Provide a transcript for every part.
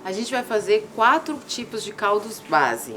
A gente vai fazer 4 tipos de caldos base.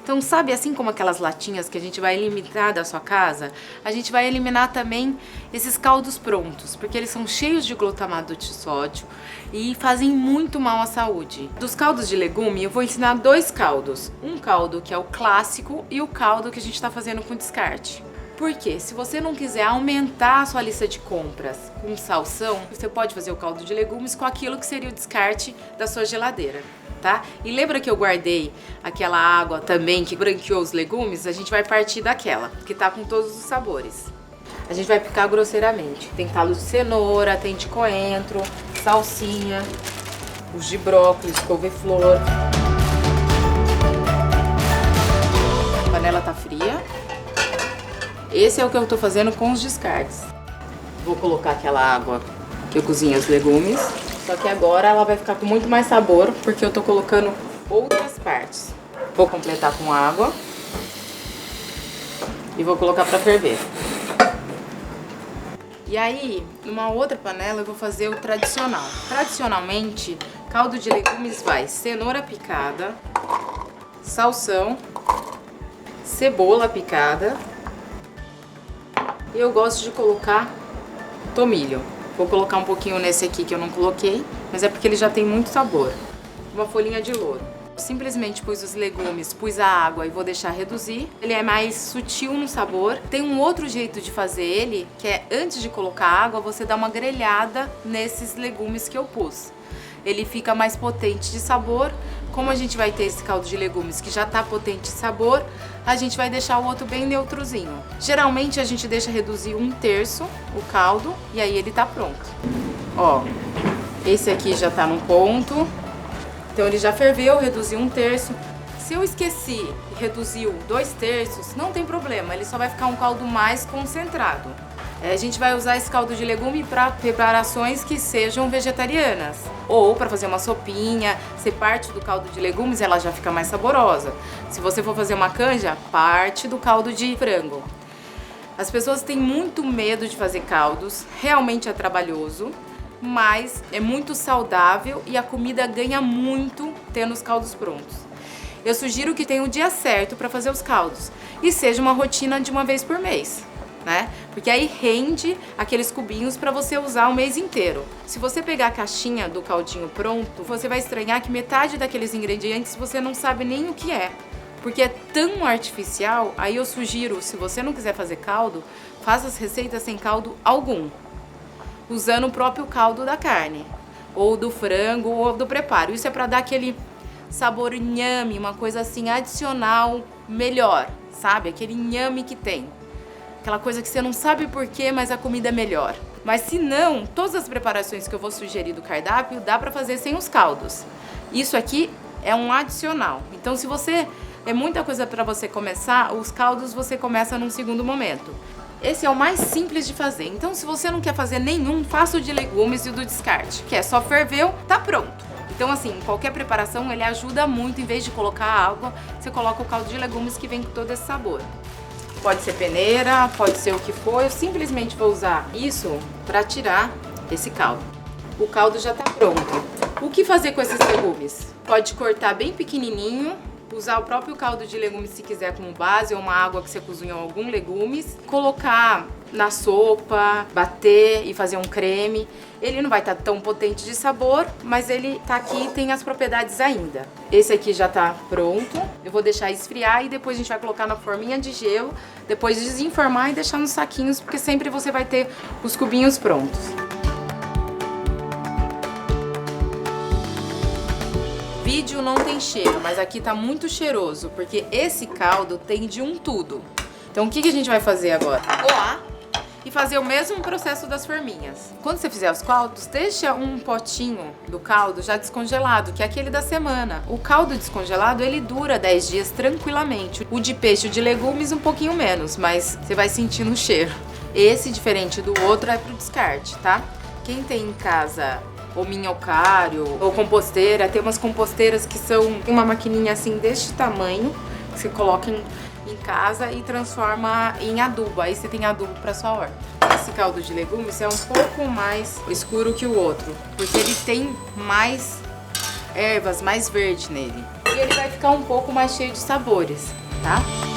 Então, sabe, assim como aquelas latinhas que a gente vai eliminar da sua casa, a gente vai eliminar também esses caldos prontos, porque eles são cheios de glutamato de sódio e fazem muito mal à saúde. Dos caldos de legume, eu vou ensinar 2 caldos. Um caldo que é o clássico e o caldo que a gente está fazendo com descarte. Porque se você não quiser aumentar a sua lista de compras com salsão, você pode fazer o caldo de legumes com aquilo que seria o descarte da sua geladeira, tá? E lembra que eu guardei aquela água também que branqueou os legumes? A gente vai partir daquela, que tá com todos os sabores. A gente vai picar grosseiramente. Tem talo de cenoura, tem de coentro, salsinha, os de brócolis, couve-flor. A panela tá fria. Esse é o que eu tô fazendo com os descartes. Vou colocar aquela água que eu cozinho os legumes, só que agora ela vai ficar com muito mais sabor, porque eu tô colocando outras partes. Vou completar com água e vou colocar pra ferver. E aí, numa outra panela eu vou fazer o tradicional. Tradicionalmente, caldo de legumes vai cenoura picada, salsão, cebola picada. Eu gosto de colocar tomilho. Vou colocar um pouquinho nesse aqui que eu não coloquei, mas é porque ele já tem muito sabor. Uma folhinha de louro. Simplesmente pus os legumes, pus a água e vou deixar reduzir. Ele é mais sutil no sabor. Tem um outro jeito de fazer ele, que é antes de colocar água, você dá uma grelhada nesses legumes que eu pus. Ele fica mais potente de sabor. Como a gente vai ter esse caldo de legumes que já tá potente de sabor, a gente vai deixar o outro bem neutrozinho. Geralmente a gente deixa reduzir 1/3 o caldo e aí ele tá pronto. Ó, esse aqui já tá no ponto. Então ele já ferveu, reduzi 1/3. Se eu esqueci e reduziu 2/3, não tem problema, ele só vai ficar um caldo mais concentrado. A gente vai usar esse caldo de legume para preparações que sejam vegetarianas. Ou para fazer uma sopinha, se parte do caldo de legumes, ela já fica mais saborosa. Se você for fazer uma canja, parte do caldo de frango. As pessoas têm muito medo de fazer caldos, realmente é trabalhoso, mas é muito saudável e a comida ganha muito tendo os caldos prontos. Eu sugiro que tenha o dia certo para fazer os caldos e seja uma rotina de uma vez por mês. Né? Porque aí rende aqueles cubinhos para você usar o mês inteiro. Se você pegar a caixinha do caldinho pronto, você vai estranhar que metade daqueles ingredientes você não sabe nem o que é. Porque é tão artificial, aí eu sugiro, se você não quiser fazer caldo, faça as receitas sem caldo algum. Usando o próprio caldo da carne, ou do frango, ou do preparo. Isso é para dar aquele sabor inhame, uma coisa assim adicional melhor, sabe? Aquele inhame que tem. Aquela coisa que você não sabe porquê, mas a comida é melhor. Mas se não, todas as preparações que eu vou sugerir do cardápio, dá pra fazer sem os caldos. Isso aqui é um adicional. Então se você... é muita coisa pra você começar, os caldos você começa num segundo momento. Esse é o mais simples de fazer. Então se você não quer fazer nenhum, faça o de legumes e o do descarte. Que é só ferveu, tá pronto. Então assim, qualquer preparação ele ajuda muito. Em vez de colocar água, você coloca o caldo de legumes que vem com todo esse sabor. Pode ser peneira, pode ser o que for, eu simplesmente vou usar isso para tirar esse caldo. O caldo já tá pronto. O que fazer com esses legumes? Pode cortar bem pequenininho, usar o próprio caldo de legumes se quiser como base, ou uma água que você cozinhou algum legumes, colocar na sopa, bater e fazer um creme. Ele não vai estar tão potente de sabor, mas ele tá aqui e tem as propriedades ainda. Esse aqui já tá pronto. Eu vou deixar esfriar e depois a gente vai colocar na forminha de gelo, depois desenformar e deixar nos saquinhos, porque sempre você vai ter os cubinhos prontos. Vídeo não tem cheiro, mas aqui tá muito cheiroso, porque esse caldo tem de um tudo. Então o que a gente vai fazer agora? Coar e fazer o mesmo processo das forminhas. Quando você fizer os caldos, deixa um potinho do caldo já descongelado, que é aquele da semana. O caldo descongelado, ele dura 10 dias tranquilamente. O de peixe e de legumes um pouquinho menos, mas você vai sentir no cheiro. Esse, diferente do outro, é pro descarte, tá? Quem tem em casa ou minhocário ou composteira, tem umas composteiras que são uma maquininha assim deste tamanho, que você coloca em casa e transforma em adubo. Aí você tem adubo para sua horta. Esse caldo de legumes é um pouco mais escuro que o outro, porque ele tem mais ervas mais verde nele. E ele vai ficar um pouco mais cheio de sabores, tá?